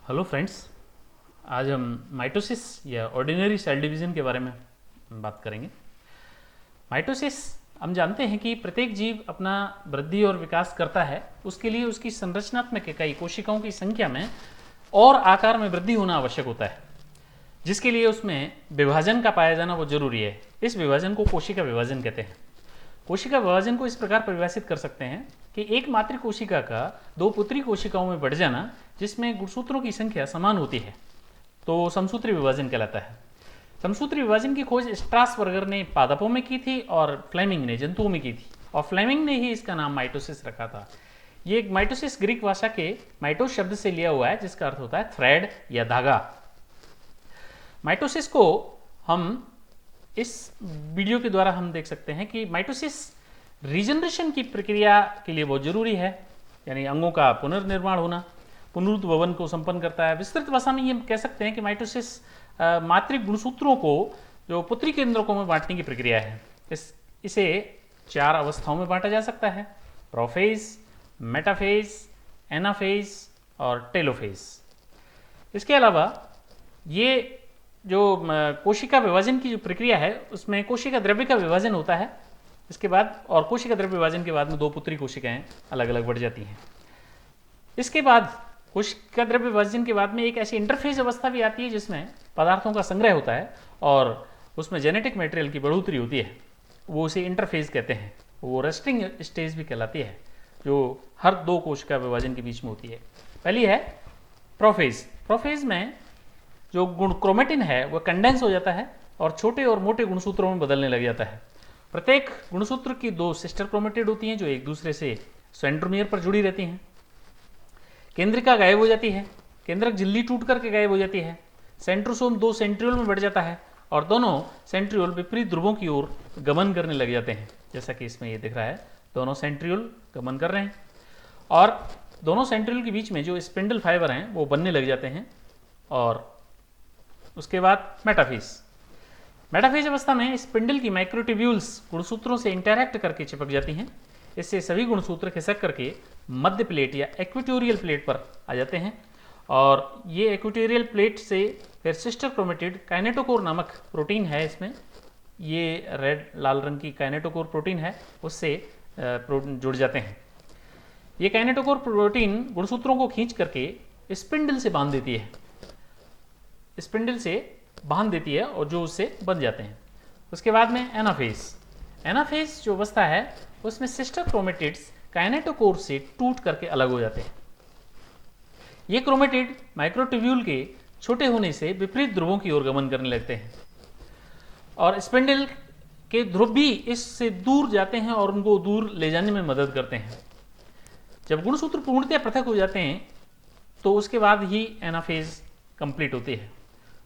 Hello friends, आज हम mitosis या ऑर्डिनरी सेल डिवीजन के बारे में बात करेंगे। माइटोसिस हम जानते हैं कि प्रत्येक जीव अपना वृद्धि और विकास करता है, उसके लिए उसकी संरचनात्मक इकाई कोशिकाओं की संख्या में और आकार में वृद्धि होना आवश्यक होता है, जिसके लिए उसमें विभाजन का पाया जाना वो जरूरी है। इस विभाजन को कोशिका विभाजन कहते हैं। कोशिका विभाजन को इस प्रकार परिभाषित कर सकते हैं कि एक मातृ कोशिका का दो पुत्री कोशिकाओं में बढ़ जाना जिसमें गुणसूत्रों की संख्या समान होती है तो समसूत्री विभाजन कहलाता है। समसूत्री विभाजन की खोज स्ट्रासबर्गर ने पादपों में की थी और फ्लेमिंग ने जंतुओं में की थी, और फ्लेमिंग ने ही इसका नाम माइटोसिस रखा था। ये माइटोसिस ग्रीक भाषा के माइटोस शब्द से लिया हुआ है, जिसका अर्थ होता है थ्रेड या धागा। माइटोसिस को हम इस वीडियो के द्वारा हम देख सकते हैं कि माइटोसिस रीजनरेशन की प्रक्रिया के लिए बहुत जरूरी है, यानी अंगों का पुनर्निर्माण होना, पुनरुद्भवन को संपन्न करता है। विस्तृत भाषा में ये कह सकते हैं कि माइटोसिस मातृ गुणसूत्रों को जो पुत्री केंद्रकों में बांटने की प्रक्रिया है। इसे चार अवस्थाओं में बांटा जा सकता है: प्रोफेज, मेटाफेज, एनाफेज और टेलोफेज। इसके अलावा ये जो कोशिका विभाजन की जो प्रक्रिया है उसमें कोशिका द्रव्य का विभाजन होता है। इसके बाद और कोशिका द्रव्य विभाजन के बाद में दो पुत्री कोशिकाएं अलग अलग बढ़ जाती हैं। इसके बाद कोशिका द्रव्य विभाजन के बाद में एक ऐसी इंटरफेज अवस्था भी आती है जिसमें पदार्थों का संग्रह होता है और उसमें जेनेटिक मटेरियल की बढ़ोतरी होती है। वो उसे इंटरफेज कहते हैं। वो रेस्टिंग स्टेज भी कहलाती है, जो हर दो कोशिका विभाजन के बीच में होती है। पहली है प्रोफेज। प्रोफेज में जो गुण क्रोमेटिन है वह कंडेंस हो जाता है और छोटे और मोटे गुणसूत्रों में बदलने लग जाता है। प्रत्येक गुणसूत्र की दो सिस्टर क्रोमेटिड होती हैं जो एक दूसरे से सेंट्रोमियर पर जुड़ी रहती हैं। केंद्रिका गायब हो जाती है, केंद्रक झिल्ली टूट करके गायब हो जाती है। सेंट्रोसोम दो सेंट्रियोल में बढ़ जाता है और दोनों सेंट्रियोल विपरीत ध्रुवों की ओर गमन करने लग जाते हैं, जैसा कि इसमें ये दिख रहा है। दोनों सेंट्रियोल गमन कर रहे हैं और दोनों सेंट्रियोल के बीच में जो स्पिंडल फाइबर हैं वो बनने लग जाते हैं। और उसके बाद मेटाफेज। मेटाफेज अवस्था में स्पिंडल की माइक्रोट्यूब्यूल्स गुणसूत्रों से इंटरैक्ट करके चिपक जाती हैं। इससे सभी गुणसूत्र खिसक करके मध्य प्लेट या इक्वेटोरियल प्लेट पर आ जाते हैं और ये इक्वेटोरियल प्लेट से फिर सिस्टर क्रोमेटिड काइनेटोकोर नामक प्रोटीन है, इसमें ये रेड लाल रंग की काइनेटोकोर प्रोटीन है, उससे जुड़ जाते हैं। ये काइनेटोकोर प्रोटीन गुणसूत्रों को खींच करके स्पिंडल से बांध देती है, स्पिंडल से बांध देती है और जो उससे बन जाते हैं। उसके बाद में एनाफेज। एनाफेज जो अवस्था है उसमें सिस्टर क्रोमेटिड्स काइनेटोकोर से टूट करके अलग हो जाते हैं। ये क्रोमेटिड माइक्रोट्यूब्यूल के छोटे होने से विपरीत ध्रुवों की ओर गमन करने लगते हैं और स्पिंडल के ध्रुव भी इससे दूर जाते हैं और उनको दूर ले जाने में मदद करते हैं। जब गुणसूत्र पूर्णतः पृथक हो जाते हैं तो उसके बाद ही एनाफेज कंप्लीट होती है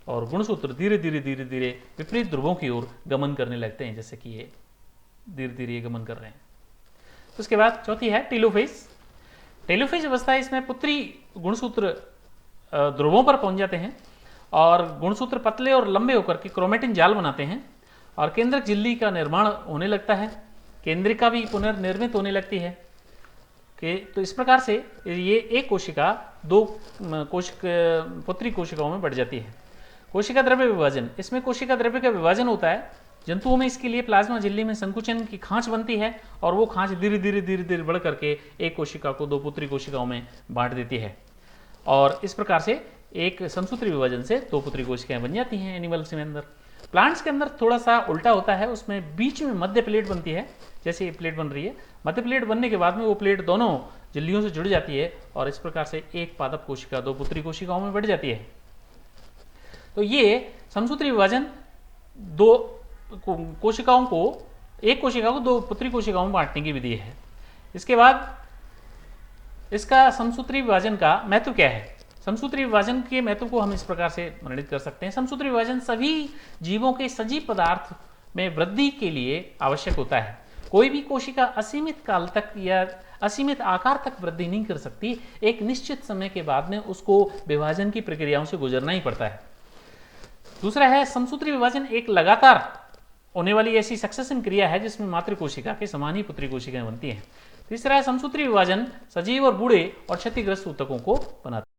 और गुणसूत्र धीरे धीरे विपरीत ध्रुवों की ओर गमन करने लगते हैं, जैसे कि ये धीरे धीरे गमन कर रहे हैं। उसके बाद चौथी है टेलोफेज। टेलोफेज अवस्था, इसमें पुत्री गुणसूत्र ध्रुवों पर पहुंच जाते हैं और गुणसूत्र पतले और लंबे होकर के क्रोमेटिन जाल बनाते हैं और केंद्रक झिल्ली का निर्माण होने लगता है। केंद्रिका भी पुनर्निर्मित होने लगती है तो इस प्रकार से ये एक कोशिका दो पुत्री कोशिकाओं में बढ़ जाती है। कोशिका द्रव्य विभाजन, इसमें कोशिका द्रव्य का विभाजन होता है। जंतुओं में इसके लिए प्लाज्मा झिल्ली में संकुचन की खांच बनती है और वो खांच धीरे धीरे बढ़ करके एक कोशिका को दो पुत्री कोशिकाओं में बांट देती है और इस प्रकार से एक समसूत्री विभाजन से दो पुत्री कोशिकाएं बन जाती हैं एनिमल्स में। अंदर प्लांट्स के अंदर थोड़ा सा उल्टा होता है, उसमें बीच में मध्य प्लेट बनती है, जैसे ये प्लेट बन रही है। मध्य प्लेट बनने के बाद में वो प्लेट दोनों झिल्लियों से जुड़ जाती है और इस प्रकार से एक पादप कोशिका दो पुत्री कोशिकाओं में बढ़ जाती है। तो ये समसूत्री विभाजन दो कोशिकाओं को, एक कोशिका को दो पुत्री कोशिकाओं में बांटने की विधि है। इसके बाद इसका समसूत्री विभाजन का महत्व क्या है? समसूत्री विभाजन के महत्व को हम इस प्रकार से वर्णित कर सकते हैं। समसूत्री विभाजन सभी जीवों के सजीव पदार्थ में वृद्धि के लिए आवश्यक होता है। कोई भी कोशिका असीमित काल तक या असीमित आकार तक वृद्धि नहीं कर सकती। एक निश्चित समय के बाद में उसको विभाजन की प्रक्रियाओं से गुजरना ही पड़ता है। दूसरा है समसूत्री विभाजन एक लगातार होने वाली ऐसी सक्सेशन क्रिया है जिसमें मातृ कोशिका के समान ही पुत्री कोशिकाएं बनती हैं। तीसरा है समसूत्री विभाजन सजीव और बूढ़े और क्षतिग्रस्त ऊतकों को बनाता है।